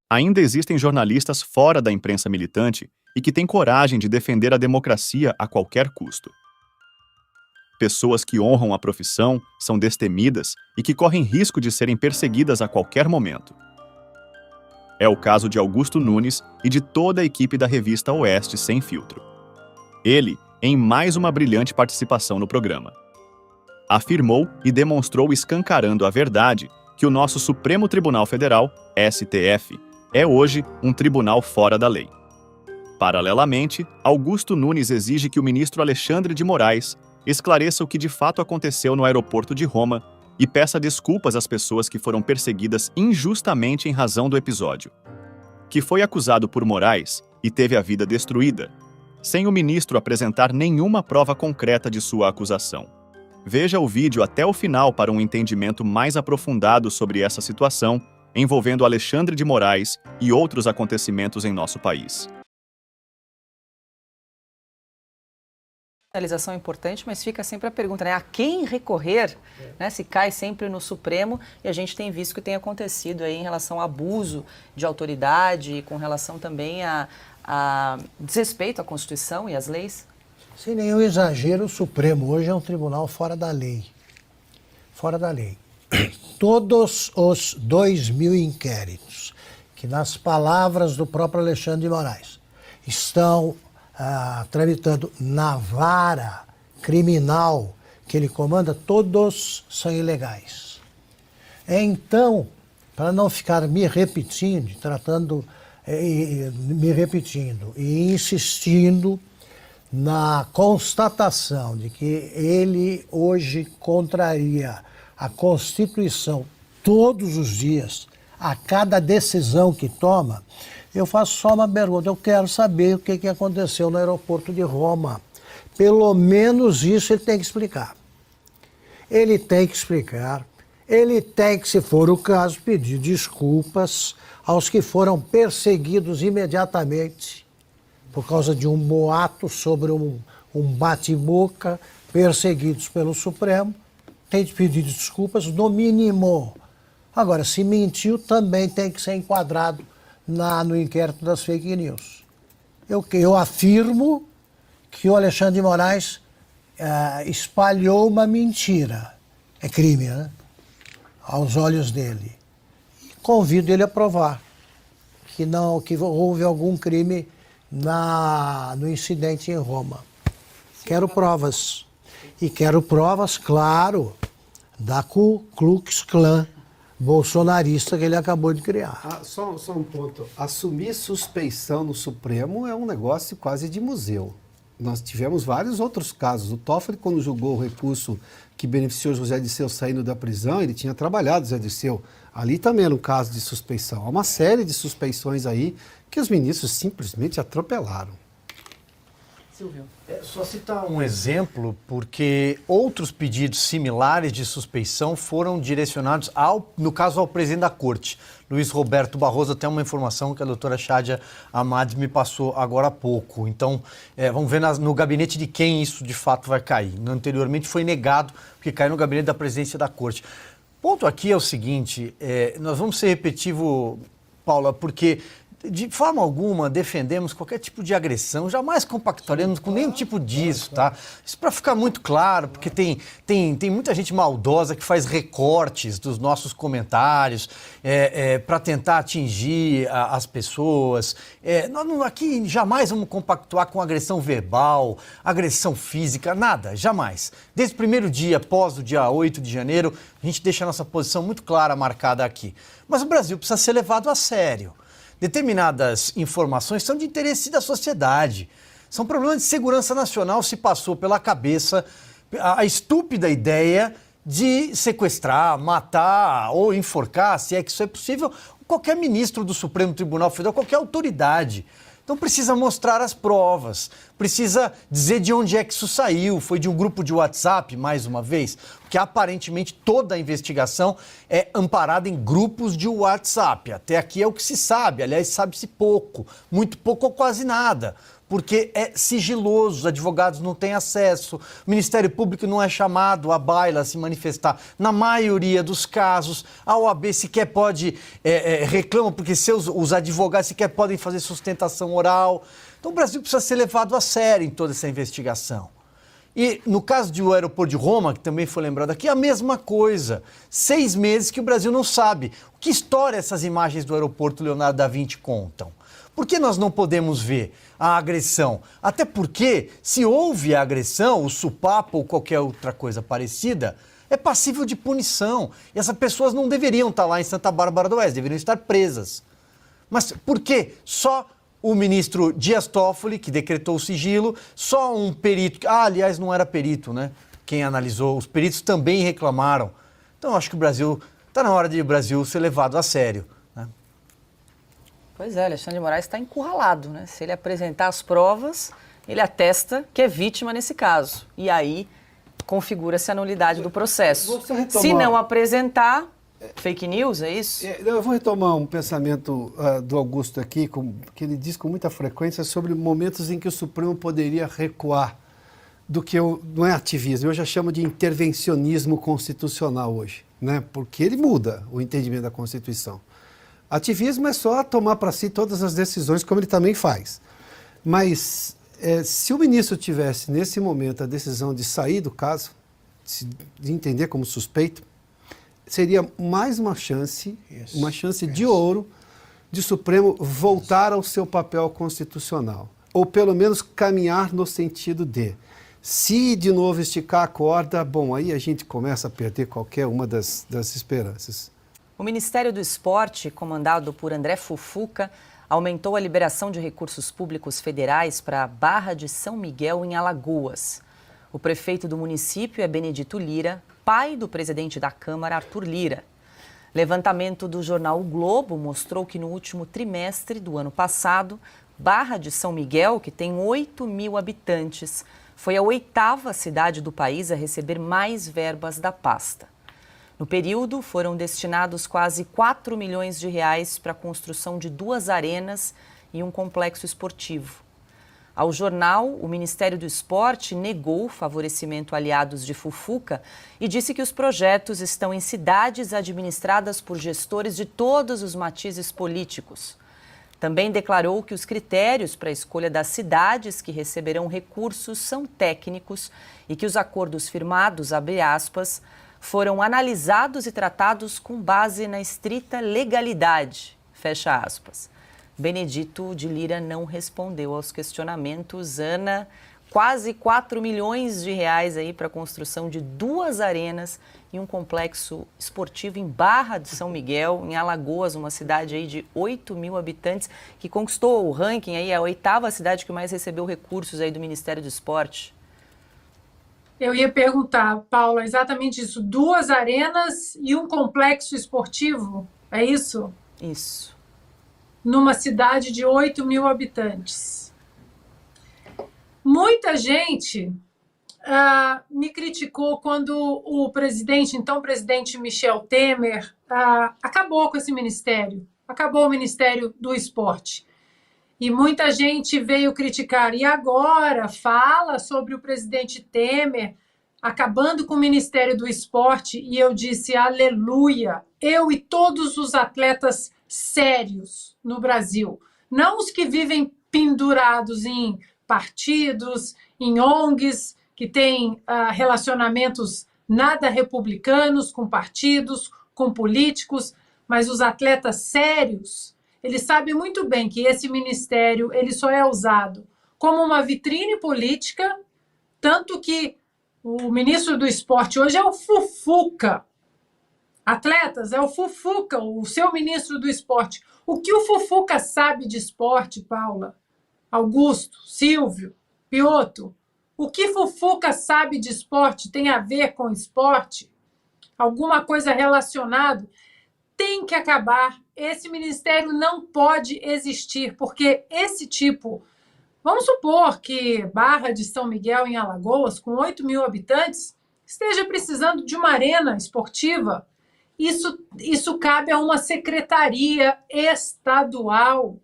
Ainda existem jornalistas fora da imprensa militante e que têm coragem de defender a democracia a qualquer custo. Pessoas que honram a profissão, são destemidas e que correm risco de serem perseguidas a qualquer momento. É o caso de Augusto Nunes e de toda a equipe da revista Oeste Sem Filtro. Ele, em mais uma brilhante participação no programa, afirmou e demonstrou escancarando a verdade que o nosso Supremo Tribunal Federal, STF, é hoje um tribunal fora da lei. Paralelamente, Augusto Nunes exige que o ministro Alexandre de Moraes esclareça o que de fato aconteceu no aeroporto de Roma e peça desculpas às pessoas que foram perseguidas injustamente em razão do episódio. Que foi acusado por Moraes e teve a vida destruída, sem o ministro apresentar nenhuma prova concreta de sua acusação. Veja o vídeo até o final para um entendimento mais aprofundado sobre essa situação envolvendo Alexandre de Moraes e outros acontecimentos em nosso país. Realização é importante, mas fica sempre a pergunta, né? A quem recorrer, né? Se cai sempre no Supremo, e a gente tem visto que tem acontecido aí em relação ao abuso de autoridade, com relação também a desrespeito à Constituição e às leis. Sem nenhum exagero, o Supremo hoje é um tribunal fora da lei. Fora da lei. Todos os 2.000 inquéritos que, nas palavras do próprio Alexandre de Moraes, estão tramitando na vara criminal que ele comanda, todos são ilegais. Então, para não ficar me repetindo e insistindo na constatação de que ele hoje contraria a Constituição todos os dias, a cada decisão que toma, eu faço só uma pergunta. Eu quero saber o que aconteceu no aeroporto de Roma. Pelo menos isso ele tem que explicar. Ele tem que explicar. Ele tem que, se for o caso, pedir desculpas aos que foram perseguidos imediatamente por causa de um boato sobre um bate-boca, perseguidos pelo Supremo. Tem de pedir desculpas, no mínimo. Agora, se mentiu, também tem que ser enquadrado no inquérito das fake news. Eu afirmo que o Alexandre de Moraes espalhou uma mentira. É crime, né? Aos olhos dele. E convido ele a provar que houve algum crime no incidente em Roma. Quero provas. E quero provas, claro, da Ku Klux Klan bolsonarista que ele acabou de criar. Só um ponto. Assumir suspeição no Supremo é um negócio quase de museu. Nós tivemos vários outros casos. O Toffoli, quando julgou o recurso que beneficiou José Dirceu saindo da prisão, ele tinha trabalhado José Dirceu. Ali também era um caso de suspeição. Há uma série de suspeições aí que os ministros simplesmente atropelaram. Silvio. Só citar um exemplo, porque outros pedidos similares de suspeição foram direcionados, no caso, ao presidente da Corte, Luiz Roberto Barroso. Até uma informação que a doutora Shadia Amades me passou agora há pouco. Então, vamos ver no gabinete de quem isso de fato vai cair. Anteriormente foi negado, porque caiu no gabinete da presidência da Corte. O ponto aqui é o seguinte, nós vamos ser repetitivo, Paula, porque de forma alguma defendemos qualquer tipo de agressão, jamais compactuaremos com nenhum tipo disso, tá? Isso para ficar muito claro, porque tem muita gente maldosa que faz recortes dos nossos comentários para tentar atingir as pessoas. Nós aqui jamais vamos compactuar com agressão verbal, agressão física, nada, jamais. Desde o primeiro dia, após o dia 8 de janeiro, a gente deixa a nossa posição muito clara, marcada aqui. Mas o Brasil precisa ser levado a sério. Determinadas informações são de interesse da sociedade. São problemas de segurança nacional. Se passou pela cabeça a estúpida ideia de sequestrar, matar ou enforcar, se é que isso é possível, qualquer ministro do Supremo Tribunal Federal, qualquer autoridade. Então precisa mostrar as provas, precisa dizer de onde é que isso saiu. Foi de um grupo de WhatsApp, mais uma vez, porque aparentemente toda a investigação é amparada em grupos de WhatsApp. Até aqui é o que se sabe, aliás, sabe-se pouco, muito pouco ou quase nada. porque é sigiloso, os advogados não têm acesso, o Ministério Público não é chamado à baila a se manifestar. Na maioria dos casos, a OAB sequer pode, reclama, porque os advogados sequer podem fazer sustentação oral. Então o Brasil precisa ser levado a sério em toda essa investigação. E no caso do aeroporto de Roma, que também foi lembrado aqui, a mesma coisa. 6 meses que o Brasil não sabe. Que história essas imagens do aeroporto Leonardo da Vinci contam? Por que nós não podemos ver a agressão? Até porque, se houve a agressão, o supapo ou qualquer outra coisa parecida, é passível de punição. E essas pessoas não deveriam estar lá em Santa Bárbara do Oeste, deveriam estar presas. Mas por que só o ministro Dias Toffoli, que decretou o sigilo, só um perito... aliás, não era perito, né? Quem analisou, os peritos também reclamaram. Então, acho que o Brasil... Está na hora de o Brasil ser levado a sério, né? Pois é, Alexandre de Moraes está encurralado, né? Se ele apresentar as provas, ele atesta que é vítima nesse caso. E aí configura-se a nulidade do processo. Se não apresentar... Fake news, é isso? Eu vou retomar um pensamento do Augusto aqui, que ele diz com muita frequência sobre momentos em que o Supremo poderia recuar do que não é ativismo, eu já chamo de intervencionismo constitucional hoje, né? Porque ele muda o entendimento da Constituição. Ativismo é só tomar para si todas as decisões, como ele também faz. Mas se o ministro tivesse, nesse momento, a decisão de sair do caso, de entender como suspeito, seria mais uma chance de ouro de o Supremo voltar ao seu papel constitucional. Ou pelo menos caminhar no sentido de, se de novo esticar a corda, bom, aí a gente começa a perder qualquer uma das esperanças. O Ministério do Esporte, comandado por André Fufuca, aumentou a liberação de recursos públicos federais para a Barra de São Miguel, em Alagoas. O prefeito do município é Benedito Lira, pai do presidente da Câmara, Arthur Lira. Levantamento do jornal O Globo mostrou que no último trimestre do ano passado, Barra de São Miguel, que tem 8.000 habitantes, foi a 8ª cidade do país a receber mais verbas da pasta. No período, foram destinados quase 4 milhões de reais para a construção de 2 arenas e um complexo esportivo. Ao jornal, o Ministério do Esporte negou o favorecimento a aliados de Fufuca e disse que os projetos estão em cidades administradas por gestores de todos os matizes políticos. Também declarou que os critérios para a escolha das cidades que receberão recursos são técnicos e que os acordos firmados, abre aspas, foram analisados e tratados com base na estrita legalidade, fecha aspas. Benedito de Lira não respondeu aos questionamentos. Ana, quase 4 milhões de reais aí para a construção de 2 arenas e um complexo esportivo em Barra de São Miguel, em Alagoas, uma cidade aí de 8.000 habitantes, que conquistou o ranking aí, a 8ª cidade que mais recebeu recursos aí do Ministério do Esporte. Eu ia perguntar, Paula, exatamente isso. 2 arenas e um complexo esportivo, é isso? Isso. Numa cidade de 8.000 habitantes. Muita gente me criticou quando o então presidente Michel Temer, acabou com esse ministério, acabou o Ministério do Esporte. E muita gente veio criticar, e agora fala sobre o presidente Temer acabando com o Ministério do Esporte, e eu disse, aleluia, eu e todos os atletas sérios no Brasil, não os que vivem pendurados em partidos, em ONGs, que têm relacionamentos nada republicanos com partidos, com políticos, mas os atletas sérios, eles sabem muito bem que esse ministério ele só é usado como uma vitrine política, tanto que o ministro do Esporte hoje é o Fufuca. Atletas, é o Fufuca, o seu ministro do Esporte. O que o Fufuca sabe de esporte, Paula? Augusto, Silvio, Piotr? O que Fufuca sabe de esporte tem a ver com esporte? Alguma coisa relacionada? Tem que acabar. Esse ministério não pode existir, porque esse tipo... Vamos supor que Barra de São Miguel, em Alagoas, com 8.000 habitantes, esteja precisando de uma arena esportiva. Isso cabe a uma secretaria estadual.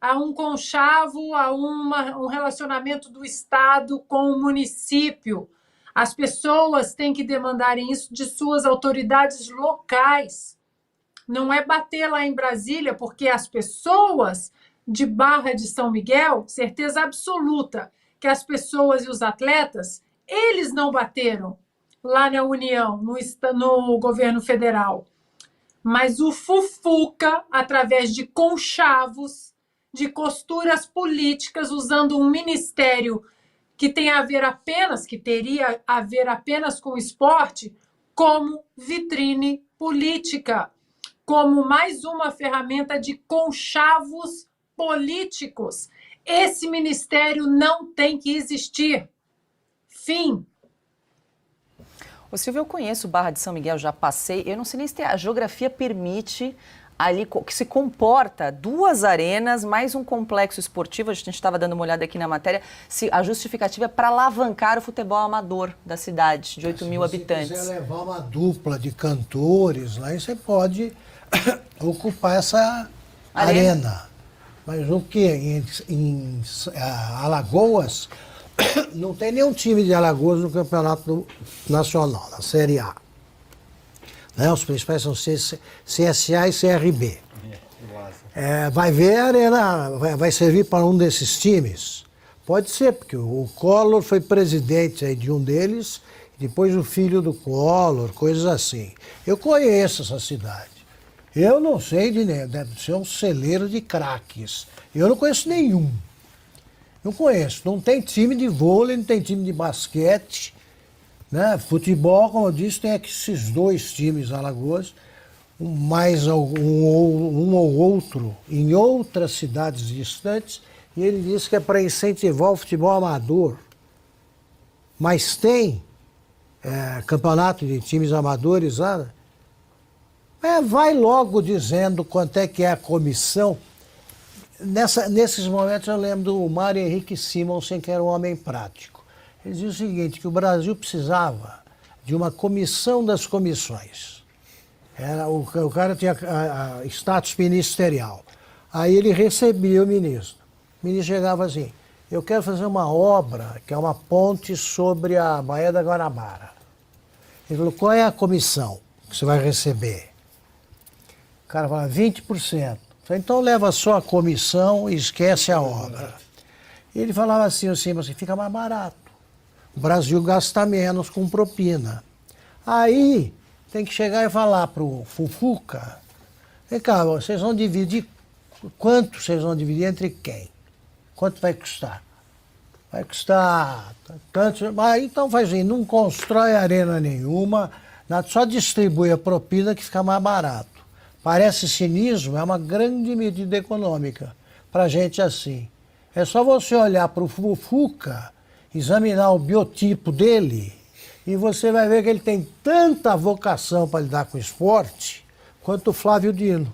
a um conchavo, a um relacionamento do Estado com o município. As pessoas têm que demandarem isso de suas autoridades locais. Não é bater lá em Brasília, porque as pessoas de Barra de São Miguel, certeza absoluta que as pessoas e os atletas, eles não bateram lá na União, no governo federal. Mas o Fufuca, através de conchavos, de costuras políticas, usando um ministério que teria a ver apenas com o esporte, como vitrine política, como mais uma ferramenta de conchavos políticos. Esse ministério não tem que existir. Fim. Ô Silvio, eu conheço Barra de São Miguel, já passei, eu não sei nem se a geografia permite ali que se comporta 2 arenas, mais um complexo esportivo, a gente estava dando uma olhada aqui na matéria, a justificativa é para alavancar o futebol amador da cidade, de 8 mil habitantes. Se você quiser levar uma dupla de cantores, lá você pode ocupar essa arena. Mas o que? Em Alagoas, não tem nenhum time de Alagoas no Campeonato Nacional, na Série A. Né? Os principais são CSA e CRB. Vai ver a arena, vai servir para um desses times? Pode ser, porque o Collor foi presidente aí de um deles, depois o filho do Collor, coisas assim. Eu conheço essa cidade. Eu não sei de nem, deve ser um celeiro de craques. Eu não conheço nenhum. Não conheço. Não tem time de vôlei, não tem time de basquete. Né? Futebol, como eu disse, tem aqui esses 2 times Alagoas, mais um ou outro em outras cidades distantes, e ele disse que é para incentivar o futebol amador. Mas tem campeonato de times amadores lá. Vai logo dizendo quanto é que é a comissão. Nesses momentos eu lembro do Mário Henrique Simonsen, que era um homem prático. Ele dizia o seguinte, que o Brasil precisava de uma comissão das comissões. O cara tinha status ministerial. Aí ele recebia o ministro. O ministro chegava assim, eu quero fazer uma obra, que é uma ponte sobre a Baía da Guanabara. Ele falou, qual é a comissão que você vai receber? O cara fala, 20%. Então leva só a comissão e esquece a obra. E ele falava assim, mas fica mais barato. O Brasil gasta menos com propina. Aí tem que chegar e falar para o Fufuca, vem cá, vocês vão dividir, quanto vocês vão dividir entre quem? Quanto vai custar? Vai custar tanto, então faz assim, não constrói arena nenhuma, só distribui a propina que fica mais barato. Parece cinismo, é uma grande medida econômica para gente assim. É só você olhar para o Fufuca, examinar o biotipo dele, e você vai ver que ele tem tanta vocação para lidar com esporte quanto o Flávio Dino.